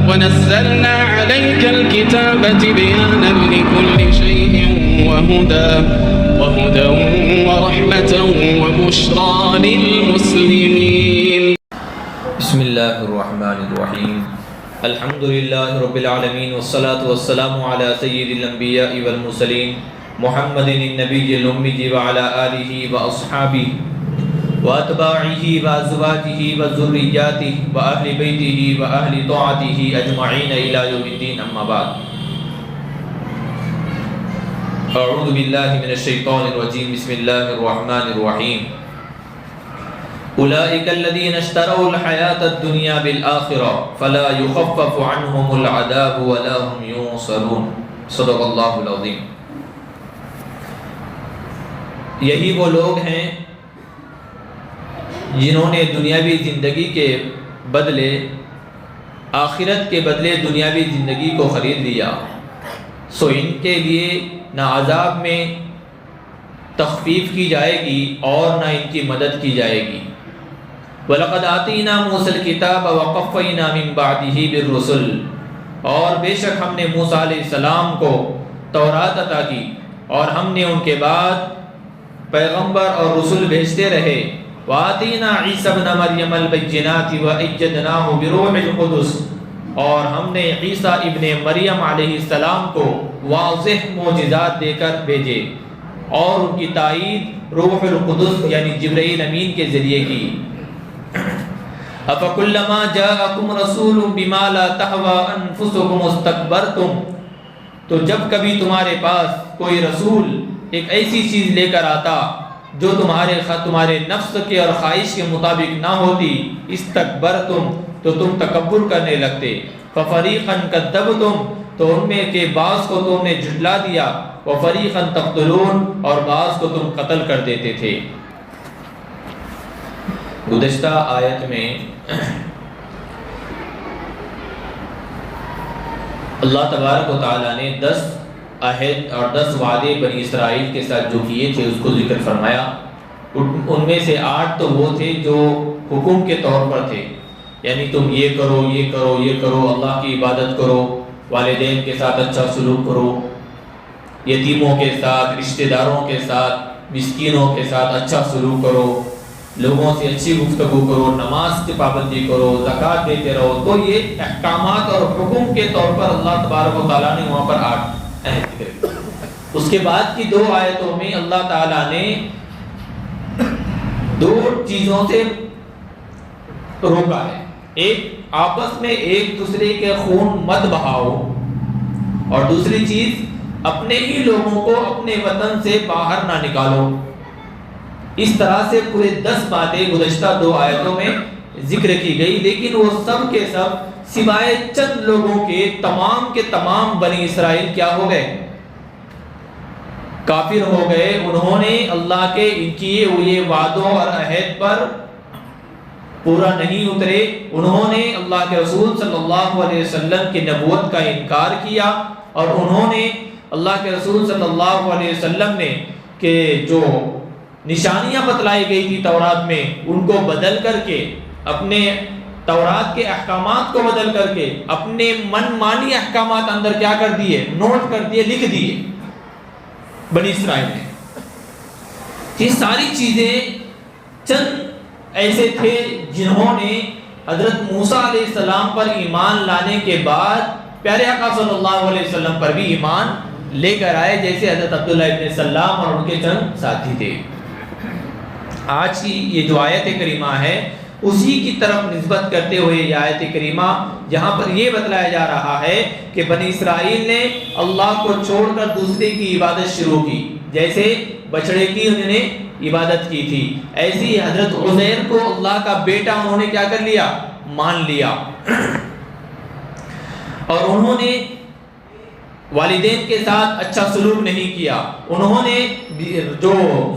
ونزلنا عليك الكتاب تبيانا لكل شيء وهدى ورحمة وبشرى للمسلمين. بسم الله الرحمن الرحيم. الحمد لله رب العالمين والصلاة والسلام على سيد الأنبياء والمرسلين محمد النبي الأمي وعلى آله وأصحابه وأتباعه وأزواجه وذرياته وأهل بيته وأهل طاعته أجمعين إلى يوم الدين. أما بعد، أعوذ بالله من الشيطان الرجيم. بسم الله الرحمن الرحيم. أولئك الذين اشتروا الحياة الدنيا بالآخرة فلا يخفف عنهم العذاب ولا هم ينصرون. صدق اللہ العظیم. یہی وہ لوگ ہیں جنہوں نے دنیاوی زندگی کے بدلے آخرت کے بدلے دنیاوی زندگی کو خرید لیا. سو ان کے لیے نہ عذاب میں تخفیف کی جائے گی اور نہ ان کی مدد کی جائے گی. وَلَقَدْ آتَيْنَا مُوسَى الْكِتَابَ وَقَفَّيْنَا مِن بَعْدِهِ بِالرُّسُلِ. اور بے شک ہم نے موسیٰ علیہ السلام کو تورات عطا کی اور ہم نے ان کے بعد پیغمبر اور رسول بھیجتے رہے. وَآتَيْنَا عِيسَى ابْنَ مَرْيَمَ الْبَيِّنَاتِ وَأَيَّدْنَاهُ بِرُوحِ الْقُدُسِ. اور ہم نے عیسیٰ ابن مریم علیہ السلام کو واضح معجزات دے کر بھیجے اور ان کی تائید روح القدس یعنی جبرائیل امین کے ذریعے کی. أَفَكُلَّمَا جَاءَكُمْ رَسُولٌ بِمَا لَا تَهْوَىٰ أَنفُسُكُمُ اسْتَكْبَرْتُمْ. تو جب کبھی تمہارے پاس کوئی رسول ایک ایسی چیز لے کر آتا جو تمہارے نفس کے اور خواہش کے مطابق نہ ہوتی، استکبرتم تو تم تکبر کرنے لگتے. فَفَرِيقًا كَذَّبْتُمْ تو ان میں کے بعض کو تم نے جھٹلا دیا. وَفَرِيقًا تَقْتُلُونَ اور بعض کو تم قتل کر دیتے تھے. گزشتہ آیت میں اللہ تبارک و تعالیٰ نے 10 عہد اور 10 وعدے بنی اسرائیل کے ساتھ جو کیے تھے اس کو ذکر فرمایا. ان میں سے 8 تو وہ تھے جو حکم کے طور پر تھے، یعنی تم یہ کرو یہ کرو یہ کرو، اللہ کی عبادت کرو، والدین کے ساتھ اچھا سلوک کرو، یتیموں کے ساتھ، رشتہ داروں کے ساتھ، مسکینوں کے ساتھ اچھا سلوک کرو، لوگوں سے اچھی گفتگو کرو، نماز کی پابندی کرو، زکوٰۃ دیتے رہو. تو یہ احکامات اور حکم کے طور پر اللہ تبارک و تعالیٰ نے وہاں پر 8 عہد ذکر کیا. اس کے بعد کی 2 آیتوں میں اللہ تعالیٰ نے 2 چیزوں سے روکا ہے. ایک، آپس میں ایک دوسرے کے خون مت بہاؤ، اور دوسری چیز، اپنے ہی لوگوں کو اپنے وطن سے باہر نہ نکالو. اس طرح سے پورے 10 باتیں گزشتہ 2 آیتوں میں ذکر کی گئی، لیکن وہ سب کے سب سوائے چند لوگوں کے تمام بنی اسرائیل کیا ہو گئے؟ کافر ہو گئے. انہوں نے اللہ کے ان کیے ہوئے وعدوں اور عہد پر پورا نہیں اترے. انہوں نے اللہ کے رسول صلی اللہ علیہ وسلم کی نبوت کا انکار کیا، اور انہوں نے اللہ کے رسول صلی اللہ علیہ وسلم نے کہ جو نشانیاں بتلائی گئی تھی تورات میں ان کو بدل کر کے، اپنے تورات کے احکامات کو بدل کر کے اپنے من مانی احکامات اندر کیا کر دیے؟ نوٹ کر دیے، لکھ دیے بنی اسرائیل نے. یہ ساری چیزیں چند ایسے تھے جنہوں نے حضرت موسیٰ علیہ السلام پر ایمان لانے کے بعد پیارے آقا صلی اللہ علیہ وسلم پر بھی ایمان لے کر آئے، جیسے حضرت عبداللہ ابن سلام اور ان کے چند ساتھی تھے. آج کی یہ جو آیت کریمہ ہے اسی کی طرف نسبت کرتے ہوئے یہ آیت کریمہ جہاں پر یہ بتلایا جا رہا ہے کہ بنی اسرائیل نے اللہ کو چھوڑ کر دوسرے کی عبادت شروع کی. جیسے بچڑے کی انہوں نے عبادت کی تھی، ایسی حضرت عزیر کو اللہ کا بیٹا انہوں نے کیا کر لیا؟ مان لیا. اور انہوں نے والدین کے ساتھ اچھا سلوک نہیں کیا. انہوں نے جو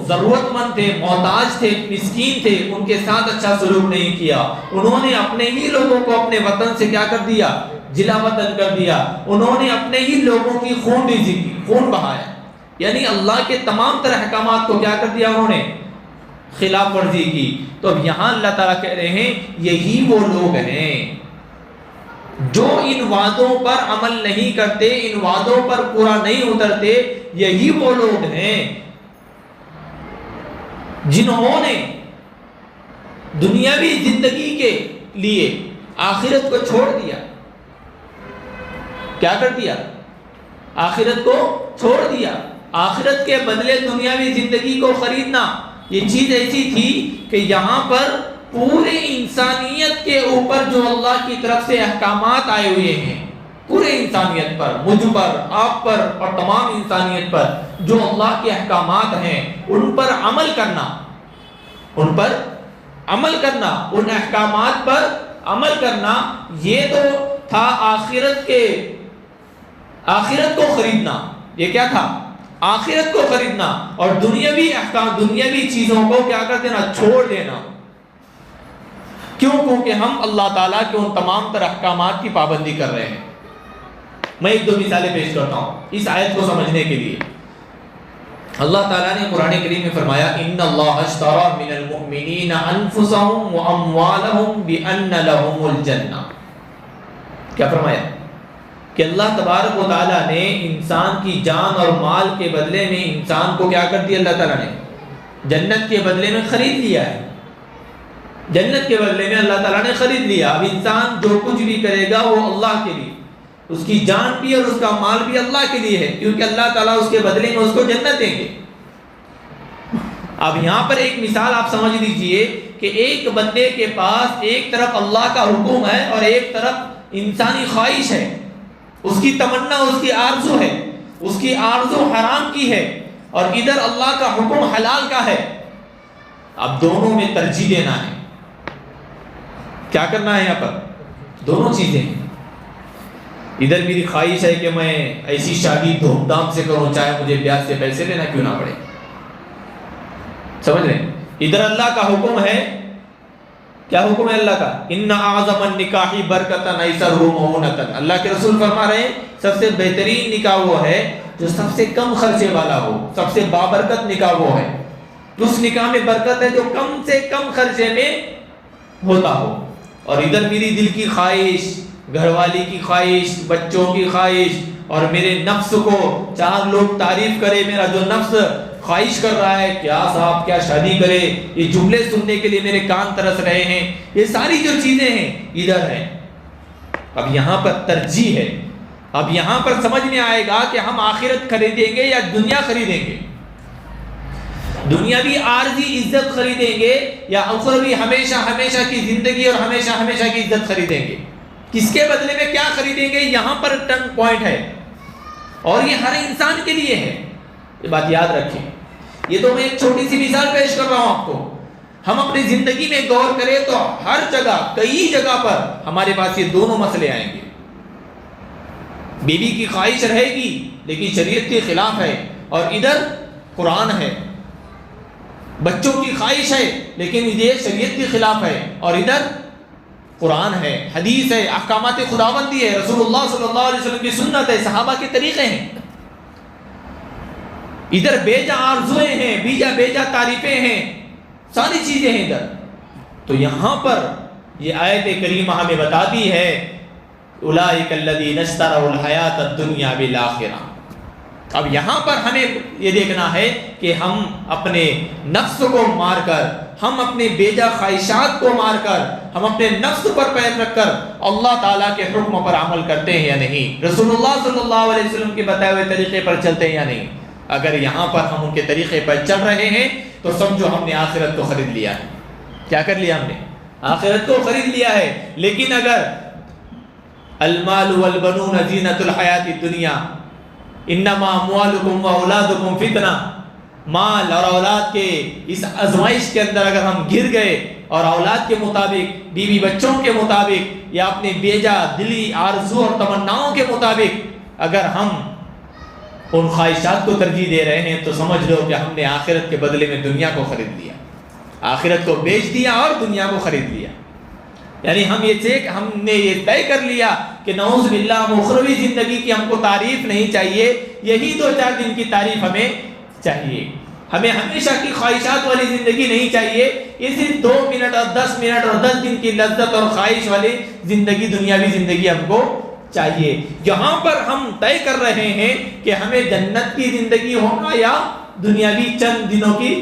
ضرورت مند تھے، محتاج تھے، مسکین تھے، ان کے ساتھ اچھا سلوک نہیں کیا. انہوں نے اپنے ہی لوگوں کو اپنے وطن سے کیا کر دیا؟ جلا وطن کر دیا. انہوں نے اپنے ہی لوگوں کی خون بہایا، یعنی اللہ کے تمام تر احکامات کو کیا کر دیا؟ انہوں نے خلاف ورزی کی. تو اب یہاں اللہ تعالیٰ کہہ رہے ہیں یہی وہ لوگ ہیں جو ان وعدوں پر عمل نہیں کرتے، ان وعدوں پر پورا نہیں اترتے، یہی وہ لوگ ہیں جنہوں نے دنیاوی زندگی کے لیے آخرت کو چھوڑ دیا۔ کیا کر دیا؟ آخرت کو چھوڑ دیا۔ آخرت کے بدلے دنیاوی زندگی کو خریدنا، یہ چیز ایسی تھی کہ یہاں پر پورے انسانیت کے اوپر جو اللہ کی طرف سے احکامات آئے ہوئے ہیں، پورے انسانیت پر، مجھ پر، آپ پر اور تمام انسانیت پر جو اللہ کے احکامات ہیں ان پر عمل کرنا، ان پر عمل کرنا، ان احکامات پر عمل کرنا، یہ تو تھا آخرت کو خریدنا۔ یہ کیا تھا؟ آخرت کو خریدنا، اور دنیاوی احکام، دنیاوی چیزوں کو کیا کر دینا؟ چھوڑ دینا۔ کیوں؟ کیونکہ ہم اللہ تعالیٰ کے ان تمام تر احکامات کی پابندی کر رہے ہیں۔ میں ایک دو مثالیں پیش کرتا ہوں اس آیت کو سمجھنے کے لیے۔ اللہ تعالیٰ نے قرآن کریم میں فرمایا ان اللہ اشترى من المؤمنین انفسهم واموالهم بان لهم الجنہ۔ کیا فرمایا؟ کہ اللہ تبارک و تعالیٰ نے انسان کی جان اور مال کے بدلے میں انسان کو کیا کر دیا؟ اللہ تعالیٰ نے جنت کے بدلے میں خرید لیا ہے۔ جنت کے بدلے میں اللہ تعالیٰ نے خرید لیا۔ اب انسان جو کچھ بھی کرے گا وہ اللہ کے لیے، اس کی جان بھی اور اس کا مال بھی اللہ کے لیے ہے، کیونکہ اللہ تعالیٰ اس کے بدلے میں اس کو جنت دیں گے۔ اب یہاں پر ایک مثال آپ سمجھ لیجئے کہ ایک بندے کے پاس ایک طرف اللہ کا حکم ہے اور ایک طرف انسانی خواہش ہے، اس کی تمنا، اس کی آرزو ہے، اس کی آرزو حرام کی ہے اور ادھر اللہ کا حکم حلال کا ہے۔ اب دونوں میں ترجیح دینا ہے۔ کیا کرنا ہے یہاں پر؟ دونوں چیزیں ہیں۔ ادھر میری خواہش ہے کہ میں ایسی شادی دھوم دھام سے کروں، چاہے مجھے بیاج سے پیسے لینا کیوں نہ پڑے۔ سمجھ رہے ہیں؟ ادھر اللہ کا حکم ہے۔ کیا حکم ہے اللہ کا؟ ان اعظم النکاح برکتا ایسرہ مؤونۃ۔ اللہ کے رسول فرما رہے ہیں سب سے بہترین نکاح وہ ہے جو سب سے کم خرچے والا ہو، سب سے بابرکت نکاح وہ ہے، اس نکاح میں برکت ہے جو کم سے کم خرچے میں ہوتا ہو۔ اور ادھر میری دل کی خواہش، گھر والی کی خواہش، بچوں کی خواہش اور میرے نفس کو چار لوگ تعریف کرے، میرا جو نفس خواہش کر رہا ہے کیا صاحب کیا شادی کرے، یہ جملے سننے کے لیے میرے کان ترس رہے ہیں، یہ ساری جو چیزیں ہیں ادھر ہیں۔ اب یہاں پر ترجیح ہے۔ اب یہاں پر سمجھ میں آئے گا کہ ہم آخرت خریدیں گے یا دنیا خریدیں گے، دنیاوی عارضی عزت خریدیں گے یا اخروی ہمیشہ ہمیشہ کی زندگی اور ہمیشہ ہمیشہ کی عزت خریدیں گے۔ کس کے بدلے میں کیا خریدیں گے، یہاں پر ٹرن پوائنٹ ہے، اور یہ ہر انسان کے لیے ہے۔ یہ بات یاد رکھیں۔ یہ تو میں ایک چھوٹی سی مثال پیش کر رہا ہوں آپ کو۔ ہم اپنی زندگی میں غور کریں تو ہر جگہ، کئی جگہ پر ہمارے پاس یہ دونوں مسئلے آئیں گے۔ بیوی کی خواہش رہے گی لیکن شریعت کے خلاف ہے، اور ادھر قرآن ہے۔ بچوں کی خواہش ہے لیکن یہ شریعت کے خلاف ہے، اور ادھر قرآن ہے، حدیث ہے، احکامات خداوندی ہے، رسول اللہ صلی اللہ علیہ وسلم کی سنت ہے، صحابہ کے طریقے ہیں۔ ادھر بیجا آرزویں ہیں، بیجا تعریفیں ہیں، ساری چیزیں ہیں ادھر۔ تو یہاں پر یہ آیت کریمہ ہمیں بتاتی ہے اولئک الذین اشتروا الحیاۃ الدنیا بالآخرہ۔ اب یہاں پر ہمیں یہ دیکھنا ہے کہ ہم اپنے نفس کو مار کر، ہم اپنے بیجا خواہشات کو مار کر، ہم اپنے نفس پر پیر رکھ کر اللہ تعالیٰ کے حکم پر عمل کرتے ہیں یا نہیں، رسول اللہ صلی اللہ علیہ وسلم کے بتائے ہوئے طریقے پر چلتے ہیں یا نہیں۔ اگر یہاں پر ہم ان کے طریقے پر چل رہے ہیں تو سمجھو ہم نے آخرت کو خرید لیا ہے۔ کیا کر لیا ہم نے؟ آخرت کو خرید لیا ہے۔ لیکن اگر المال والبنون زینۃ الحیات الدنیا انما اموالکم واولادکم فتنہ، مال اور اولاد کے اس آزمائش کے اندر اگر ہم گر گئے اور اولاد کے مطابق، بیوی بچوں کے مطابق یا اپنے بیجا دلی آرزو اور تمناؤں کے مطابق اگر ہم ان خواہشات کو ترجیح دے رہے ہیں تو سمجھ لو کہ ہم نے آخرت کے بدلے میں دنیا کو خرید لیا، آخرت کو بیچ دیا اور دنیا کو خرید لیا۔ یعنی ہم نے یہ طے کر لیا کہ نعوذ باللہ اخروی زندگی کی ہم کو تعریف نہیں چاہیے، یہی 2-4 دن کی تعریف ہمیں چاہیے۔ ہمیں ہمیشہ کی خواہشات والی زندگی نہیں چاہیے، یہ صرف 2 منٹ اور 10 منٹ اور 10 دن کی لذت اور خواہش والی زندگی، دنیاوی زندگی ہم کو چاہیے۔ یہاں پر ہم طے کر رہے ہیں کہ ہمیں جنت کی زندگی ہونا یا دنیاوی چند دنوں کی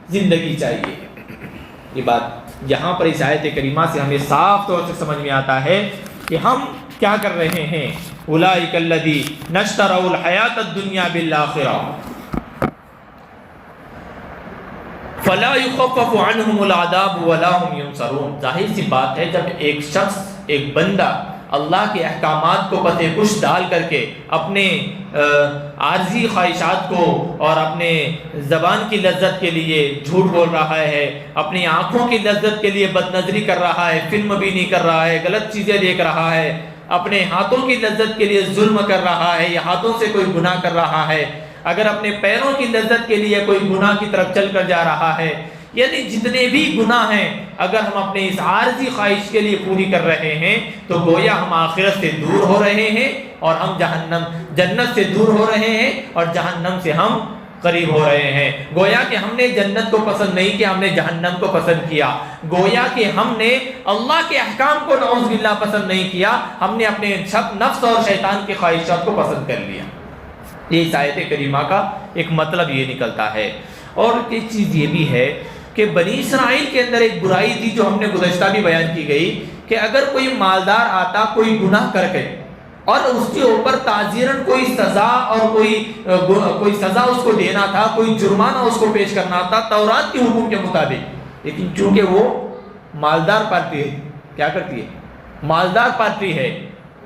زندگی چاہیے۔ یہ بات یہاں پر اس آیت کریمہ سے ہمیں صاف طور سے سمجھ میں آتا ہے کہ ہم کیا کر رہے ہیں۔ اولئک الذین اشتروا الحیاۃ الدنیا بالآخرہ فلا یخفف عنہم العذاب ولا هم ینصرون۔ ظاہر سی بات ہے، جب ایک شخص، ایک بندہ اللہ کے احکامات کو پتے کش ڈال کر کے اپنے عارضی خواہشات کو اور اپنے زبان کی لذت کے لیے جھوٹ بول رہا ہے، اپنی آنکھوں کی لذت کے لیے بد نظری کر رہا ہے، فلم بھی نہیں کر رہا ہے، غلط چیزیں دیکھ رہا ہے، اپنے ہاتھوں کی لذت کے لیے ظلم کر رہا ہے یا ہاتھوں سے کوئی گناہ کر رہا ہے، اگر اپنے پیروں کی لذت کے لیے کوئی گناہ کی طرف چل کر جا رہا ہے، یعنی جتنے بھی گناہ ہیں اگر ہم اپنے اس عارضی خواہش کے لیے پوری کر رہے ہیں تو گویا ہم آخرت سے دور ہو رہے ہیں اور ہم جنت سے دور ہو رہے ہیں اور جہنم سے ہم قریب ہو رہے ہیں۔ گویا کہ ہم نے جنت کو پسند نہیں کیا، ہم نے جہنم کو پسند کیا۔ گویا کہ ہم نے اللہ کے احکام کو نعوذ باللہ پسند نہیں کیا، ہم نے اپنے نفس اور شیطان کی خواہشات کو پسند کر لیا۔ یہ اس آیت کریمہ کا ایک مطلب یہ نکلتا ہے۔ اور ایک چیز یہ بھی ہے کہ بنی اسرائیل کے اندر ایک برائی تھی جو ہم نے گزشتہ بھی بیان کی گئی کہ اگر کوئی مالدار آتا کوئی گناہ کر کے اور اس کے اوپر تعزیراً کوئی سزا اور کوئی سزا اس کو دینا تھا، کوئی جرمانہ اس کو پیش کرنا تھا تورات کے حکم کے مطابق، لیکن چونکہ وہ مالدار پارٹی ہے، کیا کرتی ہے؟ مالدار پارٹی ہے،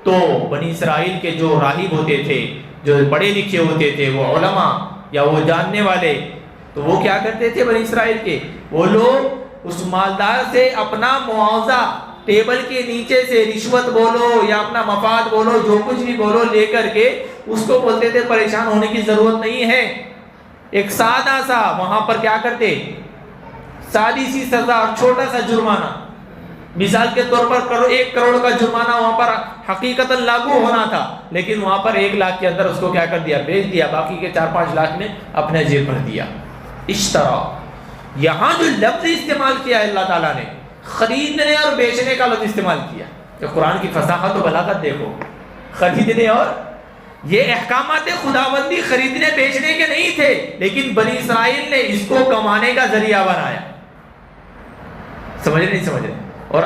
تو بنی اسرائیل کے جو راہب ہوتے تھے، جو پڑھے لکھے ہوتے تھے، وہ علماء یا وہ جاننے والے، تو وہ کیا کرتے تھے بنی اسرائیل کے؟ وہ لوگ اس مالدار سے اپنا معاوضہ ٹیبل کے نیچے سے رشوت بولو یا اپنا مفاد بولو، جو کچھ بھی بولو، لے کر کے اس کو بولتے تھے پریشان ہونے کی ضرورت نہیں ہے، ایک سادہ سا وہاں پر کیا کرتے، سادی سی سزا اور چھوٹا سا جرمانہ، مثال کے طور پر 1 کروڑ کا جرمانہ وہاں پر حقیقتاً لاگو ہونا تھا، لیکن وہاں پر 1 لاکھ کے اندر اس کو کیا کر دیا، بیچ دیا، باقی کے 4-5 لاکھ نے اپنے جیب بھر دیا۔ اشترا، یہاں جو لفظ استعمال کیا ہے اللہ تعالیٰ نے، خریدنے اور بیچنے کا لفظ استعمال کیا، کہ قرآن کی فصاحت و بلاغت دیکھو، خریدنے اور، یہ احکامات خداوندی خریدنے بیچنے کے نہیں تھے، لیکن بنی اسرائیل نے اس کو کمانے کا ذریعہ بنایا۔ سمجھ رہے؟ اور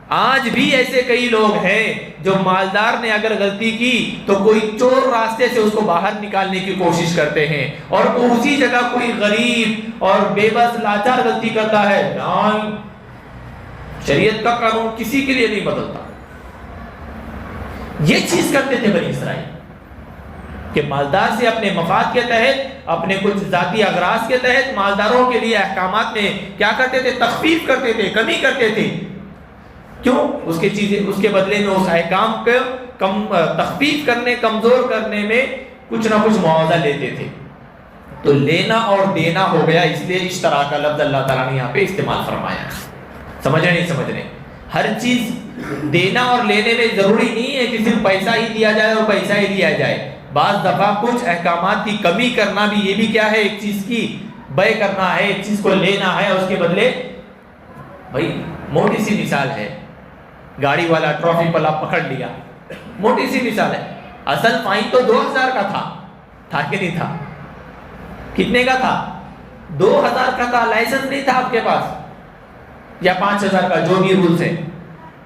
آج بھی ایسے کئی لوگ ہیں جو مالدار نے اگر غلطی کی تو کوئی چور راستے سے اس کو باہر نکالنے کی کوشش کرتے ہیں، اور اسی جگہ کوئی غریب اور بے بس لاچار غلطی کرتا ہے، نہیں، شریعت کا قانون کسی کے لیے نہیں بدلتا۔ یہ چیز کرتے تھے بنی اسرائیل کہ مالدار سے اپنے مفاد کے تحت، اپنے کچھ ذاتی اغراض کے تحت مالداروں کے لیے احکامات میں کیا کرتے تھے، تخفیف کرتے تھے، کمی کرتے تھے۔ کیوں؟ اس کے بدلے میں اس احکام کو تخفیف کرنے، کمزور کرنے میں کچھ نہ کچھ معاوضہ لیتے تھے۔ تو لینا اور دینا ہو گیا، اس لیے اشترا کا لفظ اللہ تعالیٰ نے یہاں پہ استعمال فرمایا۔ سمجھ رہے؟ ہر چیز دینا اور لینے میں ضروری نہیں ہے کہ صرف پیسہ ہی دیا جائے اور پیسہ ہی دیا جائے، بعض دفعہ کچھ احکامات کی کمی کرنا بھی، یہ بھی کیا ہے، ایک چیز کی بے کرنا ہے، ایک چیز کو لینا ہے، اس کے بدلے، بھائی موٹی سی مثال ہے، گاڑی والا ٹرافک والا پکڑ لیا، موٹی سی مثال ہے، اصل فائن تو 2000 کا تھا کہ نہیں تھا؟ کتنے کا تھا؟ 2000 کا تھا، لائسنس نہیں تھا آپ کے پاس، یا 5000 کا، جو بھی رولز ہے،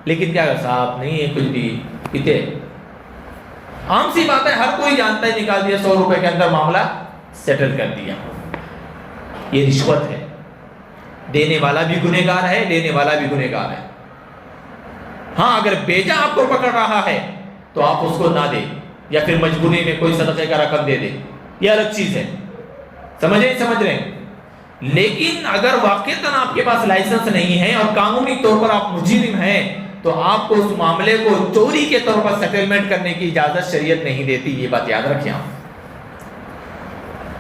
لیکن کیا صاحب نہیں ہے کچھ بھی، کتنے عام سی بات ہے، ہر کوئی جانتا ہے، نکال دیا 100 روپے کے اندر معاملہ سیٹل کر دیا۔ یہ رشوت ہے، دینے والا بھی گنہگار ہے، لینے والا بھی گنہگار ہے۔ ہاں اگر بیجا آپ کو پکڑ رہا ہے تو آپ اس کو نہ دیں، یا پھر مجبوری میں کوئی صدقے کا رقم دے دے، یہ الگ چیز ہے، سمجھ رہے ہیں؟ لیکن اگر واقعتاً آپ کے پاس لائسنس نہیں ہے اور قانونی طور پر آپ مجرم ہیں تو آپ کو اس معاملے کو چوری کے طور پر سیٹلمنٹ کرنے کی اجازت شریعت نہیں دیتی، یہ بات یاد رکھیں آپ،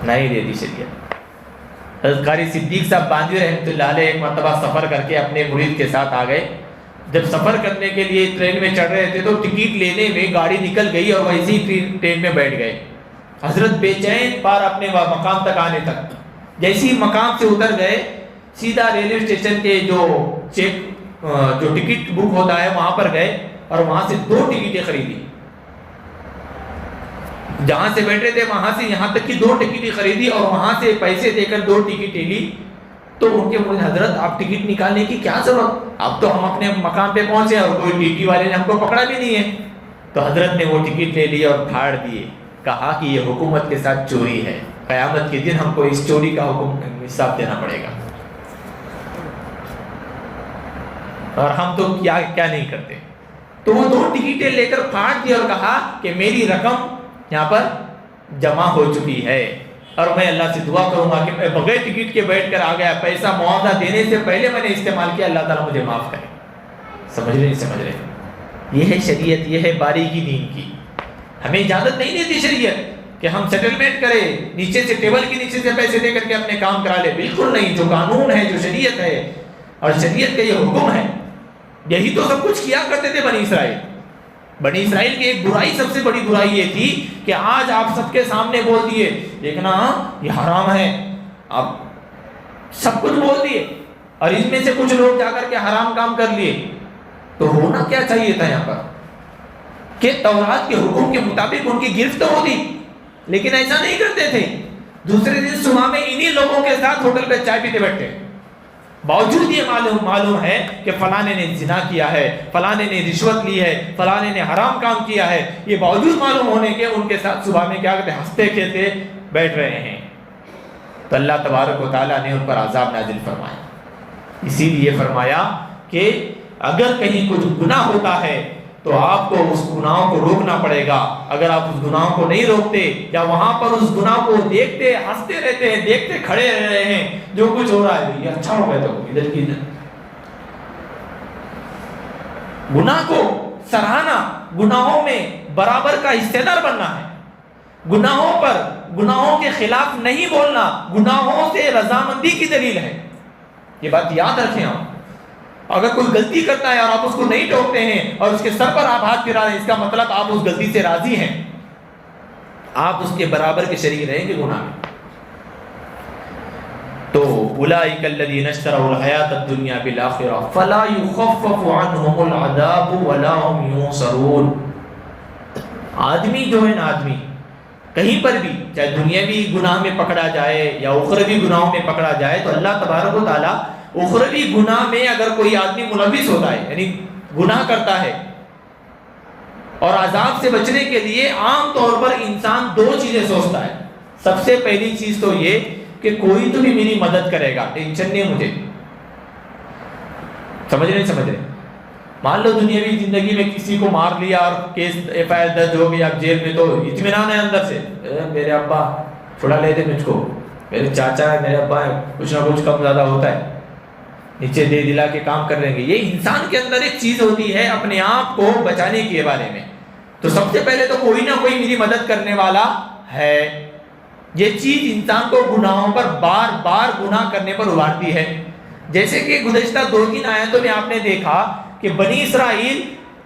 نہیں دیتی شریعت۔ حضرت قاری صدیق صاحب باندھی رحمۃ اللہ علیہ ایک مرتبہ سفر کر کے اپنے مرید کے ساتھ آ گئے، جب سفر کرنے کے لیے ٹرین میں چڑھ رہے تھے تو ٹکٹ لینے میں گاڑی نکل گئی اور ویسے ہی ٹرین میں بیٹھ گئے، حضرت بے چین پار اپنے مقام تک آنے تک، جیسی مقام سے اتر گئے سیدھا ریلوے اسٹیشن کے جو ٹکٹ بک ہوتا ہے وہاں پر گئے اور وہاں سے 2 ٹکٹیں خریدی، جہاں سے بیٹھے تھے وہاں سے یہاں تک کی 2 ٹکٹیں خریدی اور وہاں سے پیسے دے کر 2 ٹکٹیں لی۔ تو ان کے بولے حضرت آپ ٹکٹ نکالنے کی کیا ضرورت، اب تو ہم اپنے مقام پہ پہنچے اور کوئی ٹی ٹی والے نے ہم کو پکڑا بھی نہیں ہے۔ تو حضرت نے وہ ٹکٹ لے لی اور پھاڑ دیے، کہا کہ یہ حکومت کے ساتھ چوری ہے، قیامت کے دن ہم کو اس چوری کا حساب دینا پڑے گا۔ اور ہم تو کیا نہیں کرتے۔ تو وہ 2 ٹکٹیں لے کر پھاڑ دی اور کہا کہ میری رقم یہاں پر جمع ہو چکی ہے اور میں اللہ سے دعا کروں گا کہ میں بغیر ٹکٹ کے بیٹھ کر آ گیا، پیسہ معاوضہ دینے سے پہلے میں نے استعمال کیا، اللہ تعالیٰ مجھے معاف کرے۔ سمجھ رہے؟ یہ ہے شریعت، یہ ہے باریکی دین کی۔ ہمیں اجازت نہیں دیتی شریعت کہ ہم سیٹلمنٹ کریں، نیچے سے ٹیبل کے نیچے سے پیسے دے کر کے اپنے کام کرا لے، بالکل نہیں۔ جو قانون ہے، جو شریعت ہے اور شریعت کا یہ حکم ہے، یہی تو سب کچھ کیا کرتے تھے بنی اسرائیل۔ بنی اسرائیل کی ایک برائی، سب سے بڑی برائی یہ تھی کہ آج آپ سب کے سامنے بول دیے دیکھنا یہ حرام ہے، آپ سب کچھ بول دیے اور اس میں سے کچھ لوگ جا کر کے حرام کام کر لیے۔ تو ہونا کیا چاہیے تھا یہاں پر کہ تورات کے حکم کے مطابق ان کی گرفت ہوتی، لیکن ایسا نہیں کرتے تھے۔ دوسرے دن صبح میں انہی لوگوں کے ساتھ ہوٹل پہ چائے پیتے بیٹھتے، باوجود یہ معلوم ہے کہ فلانے نے زنا کیا ہے، فلانے نے رشوت لی ہے، فلانے نے حرام کام کیا ہے، یہ باوجود معلوم ہونے کے ان کے ساتھ صبح میں کیا کرتے، ہنستے کھیلتے بیٹھ رہے ہیں۔ تو اللہ تبارک و تعالیٰ نے ان پر عذاب نازل فرمایا۔ اسی لیے فرمایا کہ اگر کہیں کچھ گناہ ہوتا ہے تو آپ کو اس گناہوں کو روکنا پڑے گا۔ اگر آپ اس گناہوں کو نہیں روکتے یا وہاں پر اس گناہ کو دیکھتے ہنستے رہتے ہیں، دیکھتے کھڑے رہ رہے ہیں جو کچھ ہو رہا ہے یہ اچھا ہو گیا، تو ادھر کی ادھر گناہ کو سراہنا، گناہوں میں برابر کا حصے دار بننا ہے، گناہوں کے خلاف نہیں بولنا گناہوں سے رضامندی کی دلیل ہے۔ یہ بات یاد رکھیں آپ۔ اگر کوئی غلطی کرتا ہے اور آپ اس کو نہیں ٹوکتے ہیں اور اس کے سر پر آپ ہاتھ پھیرا رہے ہیں، اس کا مطلب آپ اس غلطی سے راضی ہیں، آپ اس کے برابر کے شریک رہیں گے گناہ میں۔ تو اولئک الذین اشتروا الحیاۃ الدنیا بالآخرہ فلا یخفف عنہم العذاب ولا هم ینصرون۔ آدمی جو ہے نا، آدمی کہیں پر بھی چاہے دنیاوی گناہ میں پکڑا جائے یا اخروی گناہوں میں پکڑا جائے، تو اللہ تبارک و تعالیٰ اخروی گناہ میں اگر کوئی آدمی ملوث ہوتا ہے، یعنی گناہ کرتا ہے، اور عذاب سے بچنے کے لیے عام طور پر انسان 2 چیزیں سوچتا ہے۔ سب سے پہلی چیز تو یہ کہ کوئی تو بھی میری مدد کرے گا، ٹینشن نہیں مجھے۔ سمجھ رہے؟ مان لو دنیاوی زندگی میں کسی کو مار لیا اور کیس ایف آئی آر درج ہو گئی اب جیل میں، تو اطمینان ہے اندر سے، میرے ابا چھڑا لے دے مجھ کو، میرے چاچا ہے، میرے ابا ہے، کچھ نہ کچھ کم زیادہ ہوتا ہے، نیچے دے دلا کے کام کر لیں گے۔ یہ انسان کے اندر ایک چیز ہوتی ہے اپنے آپ کو بچانے کے بارے میں۔ تو سب سے پہلے تو کوئی نہ کوئی میری مدد کرنے والا ہے۔ یہ چیز انسان کو گناہوں پر بار بار گناہ کرنے پر ابھارتی ہے۔ جیسے کہ گزشتہ 2-3 آیتوں میں آپ نے دیکھا کہ بنی اسرائیل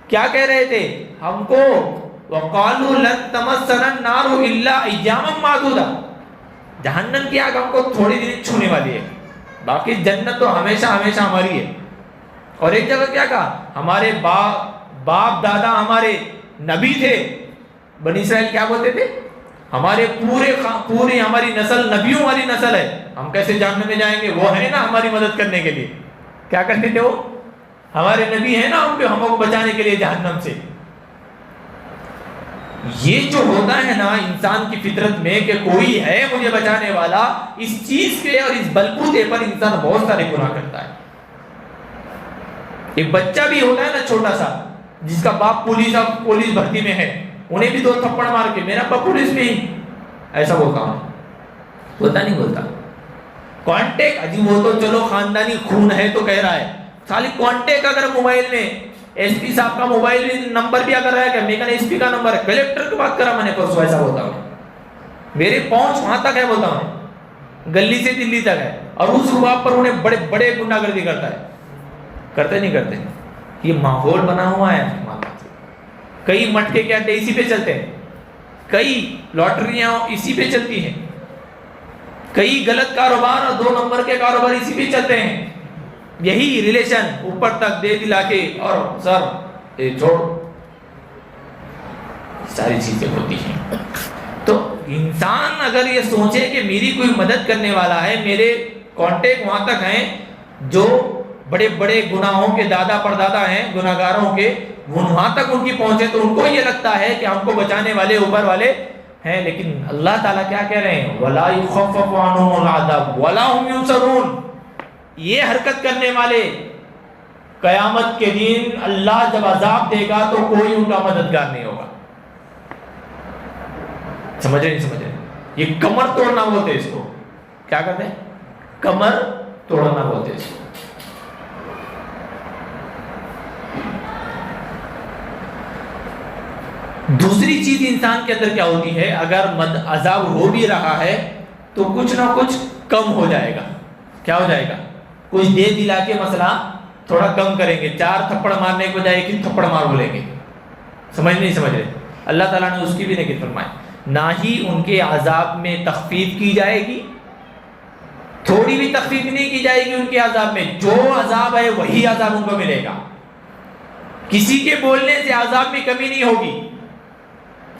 کیا کہہ رہے تھے، ہم کو وَقَالُوا لَن تَمَسَّنَا النَّارُ إِلَّا أَيَّامًا مَّعْدُودَةً، جہنم کی آگ ہم کو تھوڑی دن چھونے والی ہے، باقی جنت تو ہمیشہ ہمیشہ ہماری ہے۔ اور ایک جگہ کیا کہا، ہمارے باپ دادا ہمارے نبی تھے۔ بنی اسرائیل کیا بولتے تھے، ہمارے پوری ہماری نسل نبیوں والی نسل ہے، ہم کیسے جہنم میں جائیں گے، وہ ہے نا ہماری مدد کرنے کے لیے۔ کیا کرتے تھے وہ، ہمارے نبی ہیں نا ہم کو بچانے کے لیے جہنم سے۔ یہ جو ہوتا ہے نا انسان کی فطرت میں کہ کوئی ہے مجھے بچانے والا، اس چیز کے اور اس بلبوتے پر انسان بہت سارے گناہ کرتا ہے۔ ایک بچہ بھی ہوتا ہے نا چھوٹا سا، جس کا باپ پولیس بھرتی میں ہے، انہیں بھی 2 تھپڑ مار کے میرا باپ پولیس میں ہی، ایسا بولتا ہوں، بولتا نہیں بولتا۔ کانٹیکٹ عجیب، وہ تو چلو خاندانی خون ہے تو کہہ رہا ہے، خالی کانٹیکٹ اگر موبائل میں ایس پی صاحب کا موبائل نمبر بھی اگر ہے کہ میں کہنا ایس پی کا نمبر ہے، کلیکٹر کی بات کرا میں نے پرسوں، ایسا بولتا ہوں، میرے پہنچ وہاں تک ہے بولتا ہوں، گلی سے دلی تک ہے، اور اس رباب پر انہیں بڑے بڑے گنڈا گردی کرتا ہے۔ کرتے نہیں کرتے، یہ ماحول بنا ہوا ہے۔ کئی مٹکے کیا اسی پہ چلتے ہیں، کئی لاٹریاں اسی پہ چلتی ہیں، کئی غلط کاروبار اور 2 نمبر کے کاروبار اسی پہ چلتے ہیں. یہی ریلیشن اوپر تک دے دلا کے اور سر چھوڑ، ساری چیزیں ہوتی ہیں. تو انسان اگر یہ سوچے کہ میری کوئی مدد کرنے والا ہے، میرے کانٹیکٹ وہاں تک ہیں جو بڑے بڑے گناہوں کے دادا پردادا ہیں، گناہگاروں کے، وہاں تک ان کی پہنچے، تو ان کو یہ لگتا ہے کہ ہم کو بچانے والے اوپر والے ہیں. لیکن اللہ تعالیٰ کیا کہہ رہے ہیں؟ وَلَا يُخَفَّفُ عَنْهُمُ الْعَذَابُ وَلَا هُمْ يُنصَرُونَ. یہ حرکت کرنے والے قیامت کے دن اللہ جب عذاب دے گا تو کوئی ان کا مددگار نہیں ہوگا. سمجھ رہے نہیں سمجھ رہے؟ یہ کمر توڑنا بولتے اس کو. کیا کرتے ہیں؟ کمر توڑنا بولتے اس کو. دوسری چیز انسان کے اندر کیا ہوتی ہے؟ اگر عذاب ہو بھی رہا ہے تو کچھ نہ کچھ کم ہو جائے گا. کیا ہو جائے گا؟ کچھ دے دلا کے مسئلہ تھوڑا کم کریں گے. 4 تھپڑ مارنے کو جائے کہ تھپڑ مار بولیں گے. سمجھ نہیں سمجھ رہے؟ اللہ تعالیٰ نے اس کی بھی نہیں فرمائی. نہ ہی ان کے عذاب میں تخفیف کی جائے گی، تھوڑی بھی تخفیف نہیں کی جائے گی ان کے عذاب میں. جو عذاب ہے وہی عذاب ان کو ملے گا. کسی کے بولنے سے عذاب میں کمی نہیں ہوگی،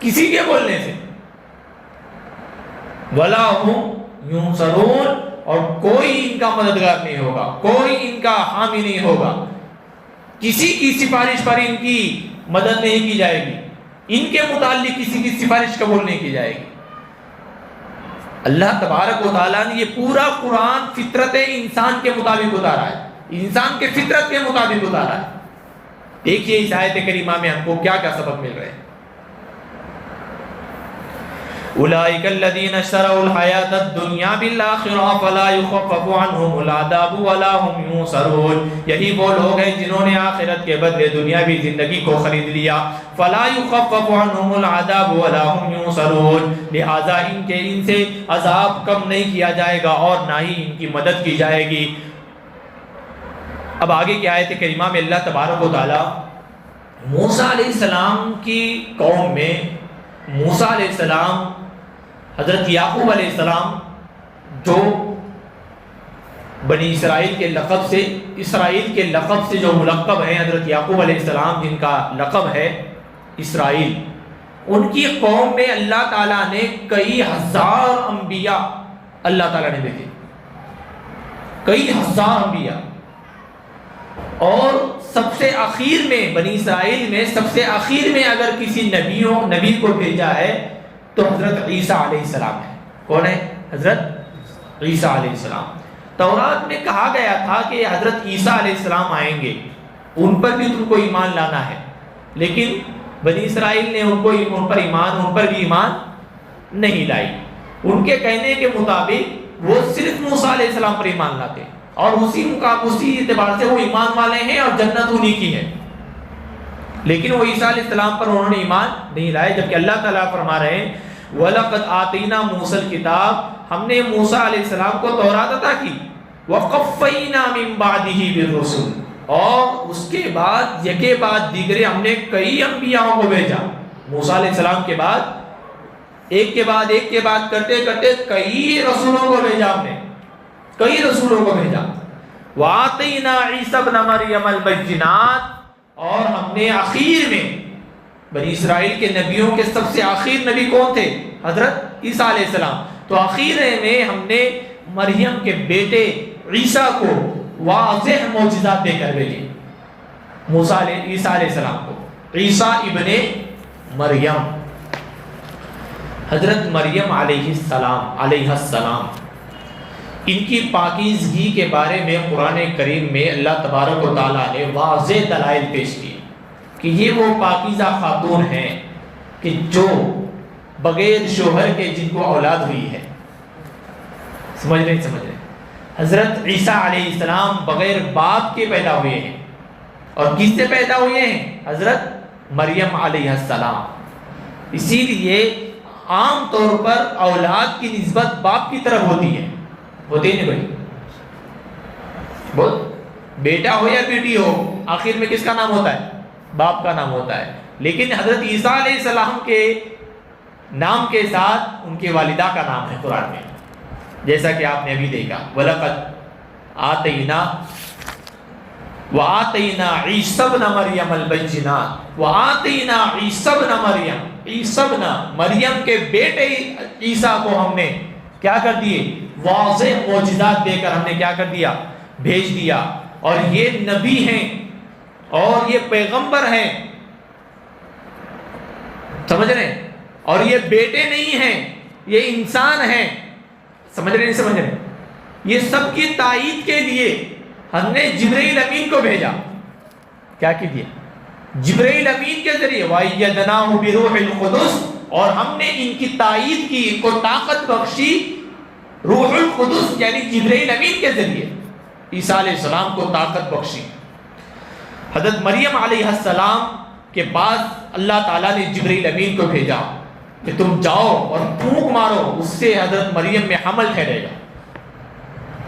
کسی کے بولنے سے. وَلَا هُمْ يُنصَرُونَ. اور کوئی ان کا مددگار نہیں ہوگا، کوئی ان کا حامی نہیں ہوگا. کسی کی سفارش پر ان کی مدد نہیں کی جائے گی، ان کے متعلق کسی کی سفارش قبول نہیں کی جائے گی. اللہ تبارک و تعالیٰ نے یہ پورا قرآن فطرت انسان کے مطابق اتارا ہے، انسان کے فطرت کے مطابق اتارا ہے. دیکھیے اس آیت کریمہ میں ہم کو کیا کیا سبق مل رہے ہیں. اولئک الذین اشتروا الحیاۃ الدنیا بالآخرہ فلا یخفف عنہم العذاب ولا هم ینصرون. یہی وہ لوگ ہیں جنہوں نے آخرت کے بدلے دنیاوی زندگی کو خرید لیا. فلا یخفف عنہم العذاب ولا هم ینصرون. لہذا ان سے عذاب کم نہیں کیا جائے گا اور نہ ہی ان کی مدد کی جائے گی. اب آگے کی آیت کریمہ میں اللہ تبارک و تعالی موسیٰ علیہ السلام کی قوم میں، موسیٰ علیہ السلام، حضرت یعقوب علیہ السلام جو بنی اسرائیل کے لقب سے جو ملقب ہیں، حضرت یعقوب علیہ السلام جن کا لقب ہے اسرائیل، ان کی قوم میں اللہ تعالیٰ نے کئی ہزار انبیاء اللہ تعالیٰ نے بھیجے، کئی ہزار انبیاء. اور سب سے آخر میں بنی اسرائیل میں سب سے آخر میں اگر کسی نبی کو بھیجا ہے تو حضرت عیسیٰ علیہ السلام ہے. کون ہے؟ حضرت عیسیٰ علیہ السلام. تورات میں کہا گیا تھا کہ حضرت عیسیٰ علیہ السلام آئیں گے، ان پر بھی تم کو ایمان لانا ہے. لیکن بنی اسرائیل نے ان پر بھی ایمان نہیں لائی. ان کے کہنے کے مطابق وہ صرف موسیٰ علیہ السلام پر ایمان لاتے اور اسی اعتبار سے وہ ایمان والے ہیں اور جنت انہی کی ہے. لیکن وہ عیسیٰ علیہ السلام پر انہوں نے ایمان نہیں لائے، جبکہ اللہ تعالیٰ فرما رہے ہیں وَلَقَدْ آتَيْنَا مُوسَى الْكِتَابَ، ہم نے موسیٰ علیہ السلام کو تورات عطا کی. وَقَفَّيْنَا مِن بَعْدِهِ بِالرُّسُلِ، اور اس کے بعد یکے بعد دیگرے ہم نے کئی انبیاءوں کو بھیجا. موسیٰ علیہ السلام کے بعد ایک کے بعد کرتے کرتے کئی رسولوں کو بھیجا، ہم نے کئی رسولوں کو بھیجا. وَآتَيْنَا عِيسَى ابْنَ مَرْيَمَ الْبَيِّنَاتِ، اور ہم نے آخر میں بنی اسرائیل کے نبیوں کے سب سے آخر نبی کون تھے؟ حضرت عیسیٰ علیہ السلام. تو آخر میں ہم نے مریم کے بیٹے عیسیٰ کو واضح معجزات دے کر بھیجے. عیسیٰ علیہ السلام کو عیسیٰ ابن مریم، حضرت مریم علیہ السلام، ان کی پاکیزگی کے بارے میں قرآن کریم میں اللہ تبارک و تعالیٰ نے واضح دلائل پیش کیے کہ یہ وہ پاکیزہ خاتون ہیں کہ جو بغیر شوہر کے جن کو اولاد ہوئی ہے. سمجھ رہے؟ حضرت عیسیٰ علیہ السلام بغیر باپ کے پیدا ہوئے ہیں. اور کس سے پیدا ہوئے ہیں؟ حضرت مریم علیہ السلام. اسی لیے عام طور پر اولاد کی نسبت باپ کی طرف ہوتی ہے، ہوتی نہیں بھائی؟ بول، بیٹا ہو یا بیٹی ہو، آخر میں کس کا نام ہوتا ہے؟ باپ کا نام ہوتا ہے. لیکن حضرت عیسیٰ علیہ السلام کے نام کے ساتھ ان کی والدہ کا نام ہے قرآن میں، جیسا کہ آپ نے ابھی دیکھا وَلَقَدْ آتَيْنَا وَآتَيْنَا عِيسَى ابْنَ مَرْيَمَ الْبَيِّنَاتِ وَآتَيْنَا عِيسَى ابْنَ مَرْيَمَ، عیسیٰ ابن مریم کے بیٹے عیسیٰ کو ہم نے کیا کر دیے؟ واضح معجزات دے کر ہم نے کیا کر دیا؟ بھیج دیا۔ اور یہ نبی ہیں اور یہ پیغمبر ہیں، سمجھ رہے ہیں؟ اور یہ بیٹے نہیں ہیں، یہ انسان ہیں، سمجھ رہے نہیں سمجھ رہے؟ یہ سب کی تائید کے لیے ہم نے جبرائیل امین کو بھیجا۔ کیا کی دیا؟ جبرائیل امین کے ذریعے وَأَيَّدْنَاهُ بِرُوحِ الْقُدُسِ، اور ہم نے ان کی تائید کی، ان کو طاقت بخشی روح القدس یعنی جبرائیل امین کے ذریعے عیسیٰ علیہ السلام کو طاقت بخشی۔ حضرت مریم علیہ السلام کے بعد اللہ تعالیٰ نے جبرائیل امین کو بھیجا کہ تم جاؤ اور پھونک مارو، اس سے حضرت مریم میں حمل ٹھہرے گا۔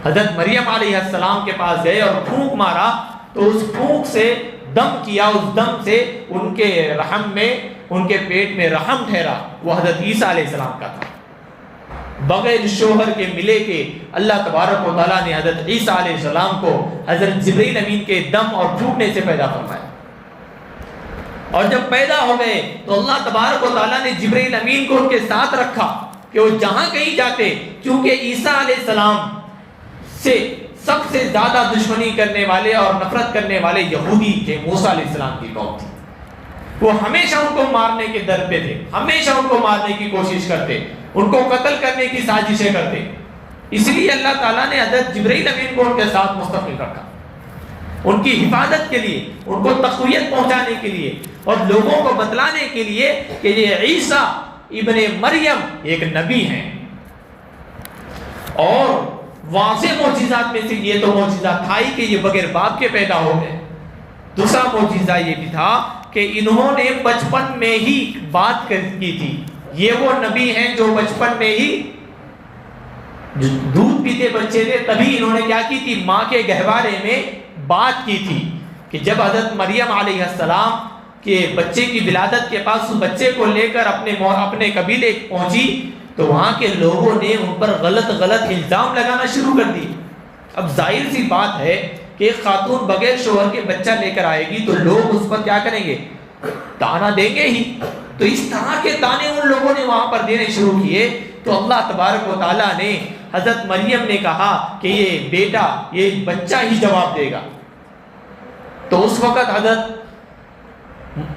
حضرت مریم علیہ السلام کے پاس گئے اور پھونک مارا تو اس پھونک سے دم کیا، اس دم سے ان کے رحم میں، ان کے پیٹ میں رحم ٹھہرا، وہ حضرت عیسیٰ علیہ السلام کا تھا۔ بغیر شوہر کے ملے کے اللہ تبارک و تعالیٰ نے حضرت عیسیٰ علیہ السلام کو حضرت جبرائیل امین کے دم اور پھونکنے سے پیدا فرمایا۔ اور جب پیدا ہو گئے تو اللہ تبارک و تعالیٰ نے جبرائیل امین کو ان کے ساتھ رکھا کہ وہ جہاں کہیں جاتے، کیونکہ عیسیٰ علیہ السلام سے سب سے زیادہ دشمنی کرنے والے اور نفرت کرنے والے یہودی تھے، موسیٰ علیہ السلام کی قوم تھی، وہ ہمیشہ ان کو مارنے کے در پہ تھے، ہمیشہ ان کو مارنے کی کوشش کرتے، ان کو قتل کرنے کی سازشیں کرتے۔ اس لیے اللہ تعالیٰ نے حضرت جبرائیل امین کو ان کے ساتھ مستقل رکھا، ان کی حفاظت کے لیے، ان کو تقویت پہنچانے کے لیے اور لوگوں کو بتلانے کے لیے کہ یہ عیسیٰ ابن مریم ایک نبی ہیں۔ اور واضح معجزات میں سے یہ تو معجزہ تھا ہی کہ یہ بغیر باپ کے پیدا ہو گئے۔ دوسرا معجزہ یہ بھی تھا کہ انہوں نے بچپن میں ہی بات کی تھی۔ یہ وہ نبی ہیں جو بچپن میں ہی دودھ پیتے بچے تھے، تبھی انہوں نے کیا کی تھی؟ ماں کے گہوارے میں بات کی تھی کہ جب حضرت مریم علیہ السلام کے بچے کی ولادت کے پاس اس بچے کو لے کر اپنے قبیلے پہنچی تو وہاں کے لوگوں نے ان پر غلط الزام لگانا شروع کر دی۔ اب ظاہر سی بات ہے کہ ایک خاتون بغیر شوہر کے بچہ لے کر آئے گی تو لوگ اس پر کیا کریں گے؟ تانا دیں گے ہی۔ تو اس طرح کے تانے ان لوگوں نے وہاں پر دینے شروع کیے تو اللہ تبارک و تعالیٰ نے حضرت مریم نے کہا کہ یہ بیٹا، یہ بچہ ہی جواب دے گا۔ تو اس وقت حضرت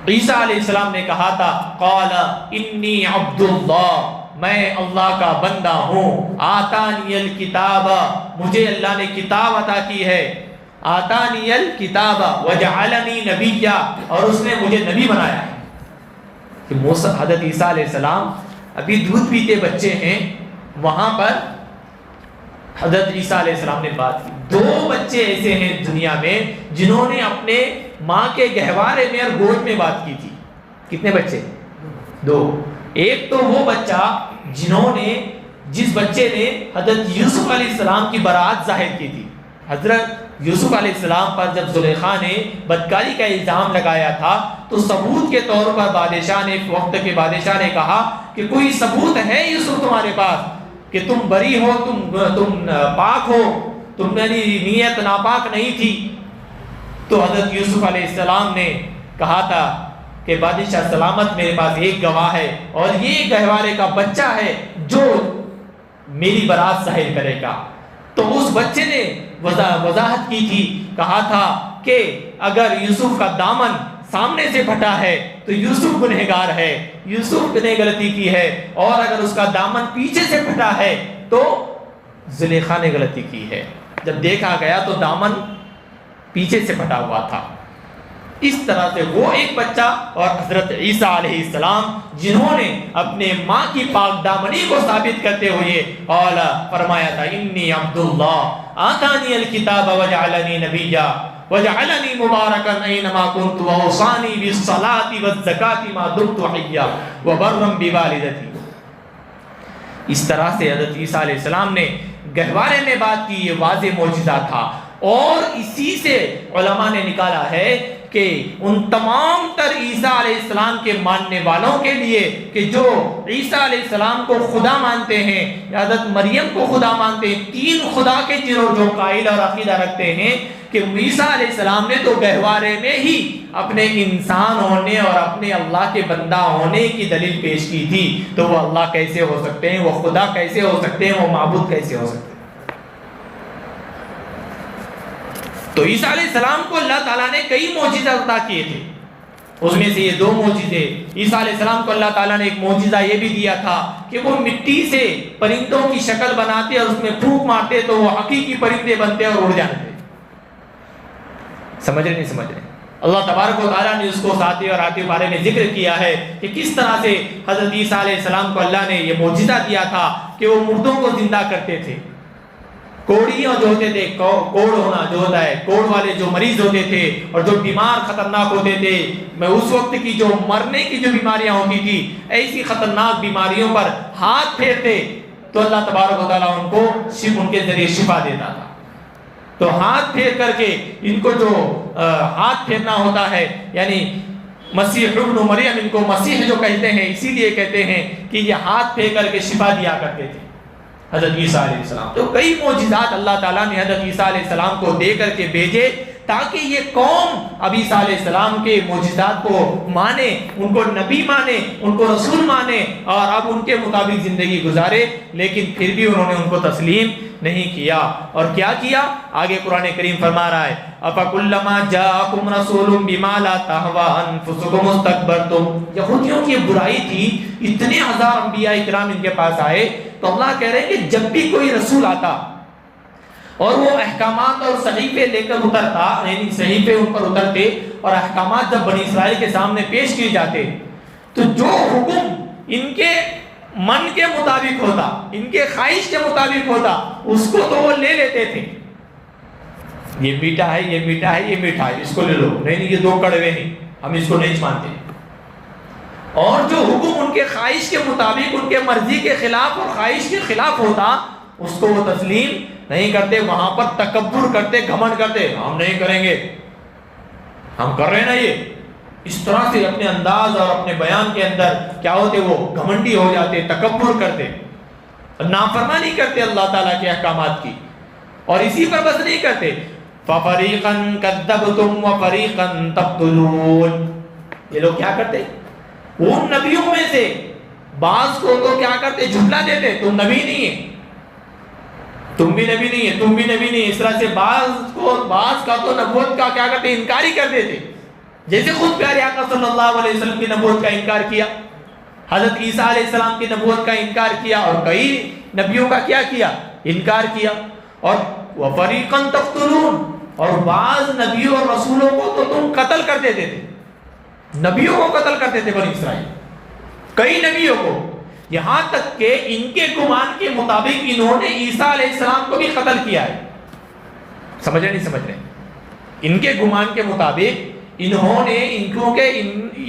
عیسیٰ علیہ السلام نے کہا تھا قال انی عبد اللہ، میں اللہ کا بندہ ہوں، آتانی الکتاب، مجھے اللہ نے کتاب عطا کی ہے، آتانی الکتاب وجعلنی نبیا، اور اس نے مجھے نبی بنایا ہے۔ کہ حضرت عیسیٰ علیہ السلام ابھی دودھ پیتے بچے ہیں، وہاں پر حضرت عیسیٰ علیہ السلام نے بات کی۔ دو بچے ایسے ہیں دنیا میں جنہوں نے اپنے ماں کے گہوارے میں اور گود میں بات کی تھی۔ کتنے بچے؟ دو۔ ایک تو وہ بچہ جس بچے نے حضرت یوسف علیہ السلام کی برات ظاہر کی تھی۔ حضرت یوسف علیہ السلام پر جب زلیخا نے بدکاری کا الزام لگایا تھا تو ثبوت کے طور پر بادشاہ نے، وقت کے بادشاہ نے کہا کہ کوئی ثبوت ہے یوسف تمہارے پاس کہ تم بری ہو، تم پاک ہو، تمہاری نیت ناپاک نہیں تھی؟ تو حضرت یوسف علیہ السلام نے کہا تھا کہ بادشاہ سلامت، میرے پاس ایک گواہ ہے اور یہ گہوارے کا بچہ ہے جو میری برات ظاہر کرے گا۔ تو اس بچے نے وضاحت کی تھی، کہا تھا کہ اگر یوسف کا دامن سامنے سے پھٹا ہے تو یوسف گنہگار ہے، یوسف نے غلطی کی ہے، اور اگر اس کا دامن پیچھے سے پھٹا ہے تو زلیخا نے غلطی کی ہے۔ جب دیکھا گیا تو دامن پیچھے سے پھٹا ہوا تھا۔ اس طرح سے وہ ایک بچہ اور حضرت عیسیٰ علیہ السلام جنہوں نے اپنے ماں کی پاک دامنی کو ثابت کرتے ہوئے قال فرمایا تھا انی عبداللہ آتانی الکتاب وجعلنی نبیا وجعلنی مبارکا اینما کنت واوصانی بالصلاة والزکاة ما دمت حیا وبرا بوالدتی۔ اس طرح سے حضرت عیسیٰ علیہ السلام نے گہوارے میں بات کی، یہ واضح معجزہ تھا۔ اور اسی سے علماء نے نکالا ہے کہ ان تمام تر عیسیٰ علیہ السلام کے ماننے والوں کے لیے کہ جو عیسیٰ علیہ السلام کو خدا مانتے ہیں یا حضرت مریم کو خدا مانتے ہیں، تین خدا کے جو قائل اور عقیدہ رکھتے ہیں کہ عیسیٰ علیہ السلام نے تو گہوارے میں ہی اپنے انسان ہونے اور اپنے اللہ کے بندہ ہونے کی دلیل پیش کی تھی، تو وہ اللہ کیسے ہو سکتے ہیں، وہ خدا کیسے ہو سکتے ہیں، وہ معبود کیسے ہو سکتے ہیں؟ تو عیسیٰ علیہ السلام کو اللہ تعالیٰ نے کئی معجزات عطا کیے تھے، اس میں سے یہ دو معجزے، عیسیٰ علیہ السلام کو اللہ تعالیٰ نے ایک معجزہ یہ بھی دیا تھا کہ وہ مٹی سے پرندوں کی شکل بناتے اور اس میں پھونک مارتے تو وہ حقیقی پرندے بنتے اور اڑ جاتے۔ سمجھ رہے نہیں سمجھ رہے؟ اللہ تبارک و تعالیٰ نے اس کو ساتویں اور آٹھویں بارے میں ذکر کیا ہے کہ کس طرح سے حضرت عیسیٰ علیہ السلام کو اللہ نے یہ معجزہ دیا تھا کہ وہ مردوں کو زندہ کرتے تھے، کوڑیاں جو ہوتے تھے، کوڑ ہونا جو ہوتا ہے، کوڑ والے جو مریض ہوتے تھے اور جو بیمار خطرناک ہوتے تھے، میں اس وقت کی جو مرنے کی جو بیماریاں ہوتی تھی، ایسی خطرناک بیماریوں پر ہاتھ پھیرتے تو اللہ تبارک و تعالیٰ ان کو ان کے ذریعے شفا دیتا تھا۔ تو ہاتھ پھیر کر کے ان کو جو ہاتھ پھیرنا ہوتا ہے، یعنی مسیح ابن مریم ان کو مسیح جو کہتے ہیں، اسی لیے کہتے ہیں کہ یہ ہاتھ پھیر کر کے شفا دیا کرتے تھے حضرت عیسیٰ علیہ السلام۔ تو کئی معجزات اللہ تعالیٰ نے حضرت عیسیٰ علیہ السلام کو دے کر کے بھیجے تاکہ یہ قوم اب عیسیٰ علیہ السلام کے معجزات کو مانے، ان کو نبی مانے، ان کو رسول مانے اور اب ان کے مطابق زندگی گزارے، لیکن پھر بھی انہوں نے ان کو تسلیم نہیں کیا۔ اور کیا کیا؟ آگے قرآن کریم فرما رہا ہے اَفَكُلَّمَا جَاءَكُمْ رَسُولٌ بِمَا لَا تَهْوَىٰ أَنفُسُكُمُ اسْتَكْبَرْتُمْ۔ یہودیوں کی برائی تھی، اتنے ہزار انبیاء اکرام ان کے پاس آئے تو اللہ کہہ رہے ہیں کہ جب بھی کوئی رسول آتا اور وہ احکامات اور صحیفے لے کر اترتا، یعنی صحیفے ان پر اترتے اور احکامات جب بنی اسرائیل کے سامنے پیش کیے جاتے تو جو حکم ان کے من کے مطابق ہوتا، ان کے خواہش کے مطابق ہوتا، اس کو تو وہ لے لیتے تھے۔ یہ میٹھا ہے، یہ میٹھا ہے، یہ میٹھا ہے، اس کو لے لو، نہیں یہ دو کڑوے ہیں، ہم اس کو نہیں مانتے۔ اور جو حکم ان کے خواہش کے مطابق، ان کے مرضی کے خلاف اور خواہش کے خلاف ہوتا، اس کو وہ تسلیم نہیں کرتے، وہاں پر تکبر کرتے، گھمنڈ کرتے، ہم نہیں کریں گے، ہم کر رہے ہیں نا۔ یہ اس طرح سے اپنے انداز اور اپنے بیان کے اندر کیا ہوتے، وہ گھمنڈی ہو جاتے، تکبر کرتے، نافرمانی کرتے اللہ تعالیٰ کے احکامات کی۔ اور اسی پر بس نہیں کرتے، فَفَرِيقًا كَذَّبْتُمْ وَفَرِيقًا تَقْتُلُونَ۔ یہ لوگ کیا کرتے؟ ان نبیوں میں سے بعض کو تو کیا کرتے، جھٹلا دیتے، تم نبی نہیں ہے، تم بھی نبی نہیں ہے، تم بھی نبی نہیں ہے، اس طرح سے بعض کا تو نبوت کا کیا کرتے، انکار ہی کر دیتے۔ جیسے خود پیارے آقا صلی اللہ علیہ وسلم کی نبوت کا انکار کیا، حضرت عیسیٰ علیہ السلام کی نبوت کا انکار کیا، اور کئی نبیوں کا کیا کیا، انکار کیا۔ اور وَفَرِيقًا تَقْتُلُونَ، اور بعض نبیوں اور رسولوں کو تو تم قتل کر دیتے تھے، نبیوں کو قتل کرتے تھے بنی اسرائیل، کئی نبیوں کو، یہاں تک کہ ان کے گمان کے مطابق انہوں نے عیسیٰ علیہ السلام کو بھی قتل کیا ہے۔ سمجھ رہے نہیں سمجھ رہے؟ ان کے گمان کے مطابق انہوں نے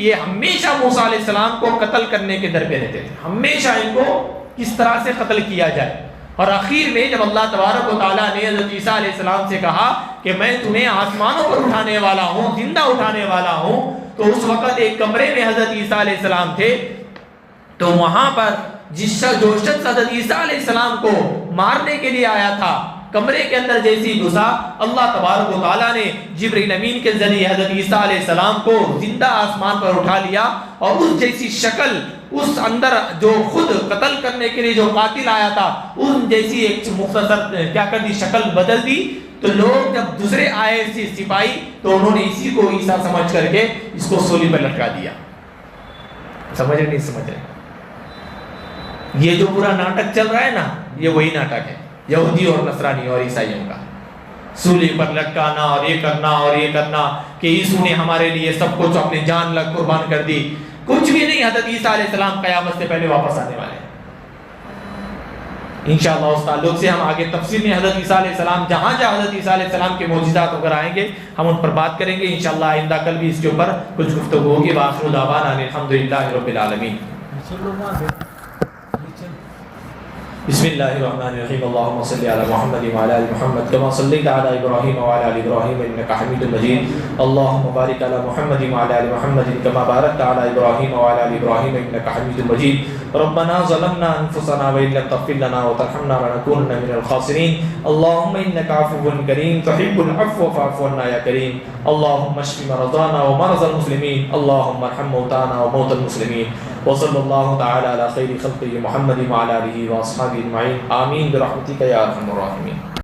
یہ ہمیشہ موسیٰ علیہ السلام کو قتل کرنے کے در پہ رہتے تھے، ہمیشہ ان کو کس طرح سے قتل کیا جائے۔ اور آخر میں جب اللہ تبارک و تعالیٰ نے حضرت عیسیٰ علیہ السلام سے کہا کہ میں تمہیں آسمانوں پر اٹھانے والا ہوں، زندہ اٹھانے والا ہوں، تو اس وقت ایک کمرے میں حضرت عیسیٰ علیہ السلام تھے، تو وہاں پر جو شخص حضرت عیسیٰ علیہ السلام کو مارنے کے لیے آیا تھا، کمرے کے اندر جیسی گھسا، اللہ تبارک و تعالیٰ نے جبرائیل امین کے ذریعے حضرت عیسیٰ علیہ السلام کو زندہ آسمان پر اٹھا لیا، اور اس جیسی شکل، اس اندر جو خود قتل کرنے کے لیے جو قاتل آیا تھا، ان جیسی ایک مختصر کیا کر دی، شکل بدل دی۔ تو لوگ جب دوسرے آئے سپاہی تو انہوں نے اسی کو عیسیٰ سمجھ کر کے اس کو سولی پر لٹکا دیا۔ سمجھ رہے نہیں سمجھ رہے؟ یہ جو پورا ناٹک چل رہا ہے نا، یہ وہی ناٹک ہے یہودی اور نصرانی اور عیسائیوں کا، سولی پر لٹکانا اور یہ کرنا اور یہ کرنا کہ یسوع نے ہمارے لیے سب کچھ اپنی جان لگ قربان کر دی۔ کچھ بھی نہیں، حضرت عیسیٰ علیہ السلام قیامت سے پہلے واپس آنے والے ہیں۔ انشاءاللہ اس تعلق سے ہم آگے تفصیل میں حضرت عیسیٰ علیہ السلام جہاں حضرت عیسیٰ علیہ السلام کے معجزات وغیرہ آئیں گے، ہم ان پر بات کریں گے انشاءاللہ۔ آئندہ کل بھی اس کے اوپر کچھ گفتگو ہوگی۔ وآخر دعوانا الحمدللہ رب العالمین۔ بسم اللہ الرحمن الرحیم اللہم صلی علی محمد وعلی آل محمد کما صلیت علی ابراہیم وعلی آل ابراہیم انک حمید مجید اللہم بارک علی محمد وعلی آل محمد کما بارکت علی ابراہیم وعلی آل ابراہیم انک حمید مجید ربنا ظلمنا انفسنا وان لم تغفر لنا وترحمنا لنکونن من الخاسرین اللہم انک عفو کریم تحب العفو فاعف عنا یا کریم اللہم اشف مرضانا ومرضى المسلمین اللہم ارحم موتانا وموتى المسلمین وصلی اللہ تعالی علی خیر خلقہ محمد وعلی آلہ واصحابہ اجمعین آمین برحمتک یا ارحم الراحمین.